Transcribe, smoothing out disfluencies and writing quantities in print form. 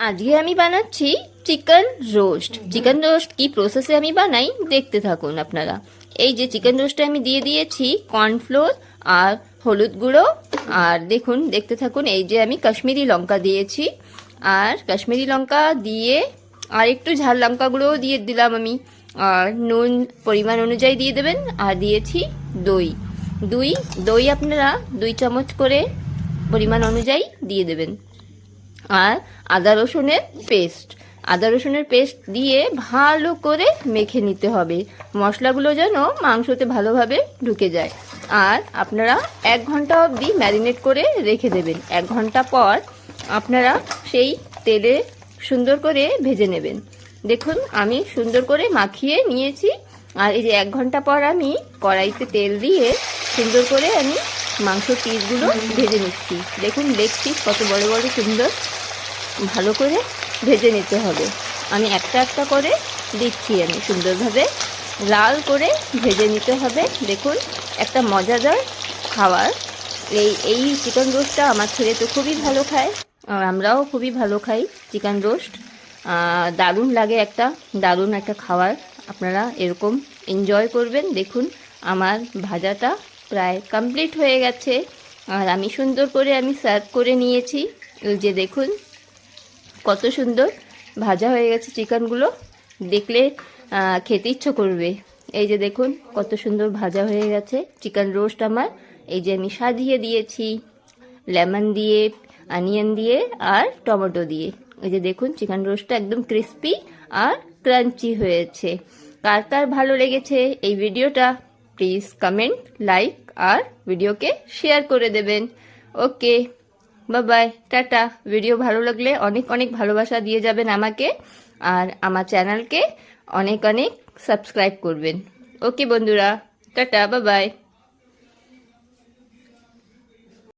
আজকে আমি বানাচ্ছি চিকেন রোস্ট। চিকেন রোস্ট কি প্রসেসে আমি বানাই দেখতে থাকুন আপনারা। এই যে চিকেন রোস্টে আমি দিয়ে দিয়েছি কর্নফ্লোর আর হলুদ গুঁড়ো, আর দেখুন দেখতে থাকুন। এই যে আমি কাশ্মীরি লঙ্কা দিয়েছি, আর কাশ্মীরি লঙ্কা দিয়ে আর একটু ঝাল লঙ্কা গুঁড়োও দিয়ে দিলাম আমি, আর নুন পরিমাণ অনুযায়ী দিয়ে দেবেন। আর দিয়েছি দই। দই আপনারা 2 চামচ করে পরিমাণ অনুযায়ী দিয়ে দেবেন। আর আদা রসুনের পেস্ট দিয়ে ভালো করে মেখে নিতে হবে, মশলাগুলো যেন মাংসতে ভালোভাবে ঢুকে যায়। আর আপনারা 1 ঘন্টা অবধি ম্যারিনেট করে রেখে দেবেন। 1 ঘন্টা পর আপনারা সেই তেলে সুন্দর করে ভেজে নেবেন। দেখুন আমি সুন্দর করে মাখিয়ে নিয়েছি। আর এই যে 1 ঘন্টা পর আমি কড়াইতে তেল দিয়ে সুন্দর করে আমি মাংসর পিসগুলো ভেজে নিচ্ছি। দেখুন লেগ পিস কত বড় বড় সুন্দর, ভালো করে ভেজে নিতে হবে। আমি একটা একটা করে দিচ্ছি, আমি সুন্দরভাবে লাল করে ভেজে নিতে হবে। দেখুন একটা মজাদার খাবার এই চিকেন রোস্টটা আমার ছেলে তো খুবই ভালো খায়, আর আমরাও খুবই ভালো খাই চিকেন রোস্ট। দারুণ লাগে, দারুণ একটা খাবার। আপনারা এরকম এনজয় করবেন। দেখুন আমার ভাজাটা প্রায় কমপ্লিট হয়ে গেছে, আর আমি সুন্দর করে আমি সার্ভ করে নিয়েছি। এই যে দেখুন কত সুন্দর ভাজা হয়ে গেছে চিকেনগুলো, দেখলে খেতে ইচ্ছে করবে। এই যে দেখুন কত সুন্দর ভাজা হয়ে গেছে চিকেন রোস্ট আমার। এই যে আমি সাজিয়ে দিয়েছি লেমন দিয়ে, অনিয়ন দিয়ে আর টমেটো দিয়ে। এই যে দেখুন চিকেন রোস্টটা একদম ক্রিস্পি আর ক্রাঞ্চি হয়েছে। কার কার ভালো লেগেছে এই ভিডিওটা প্লিজ কমেন্ট, লাইক আর ভিডিওকে শেয়ার করে দেবেন। ওকে, বাই বাই, টাটা। ভিডিও ভালো লাগলে অনেক অনেক ভালোবাসা দিয়ে যাবেন আমাকে, আর আমার চ্যানেলকে অনেক অনেক সাবস্ক্রাইব করবেন। ওকে বন্ধুরা, টাটা, বাই বাই।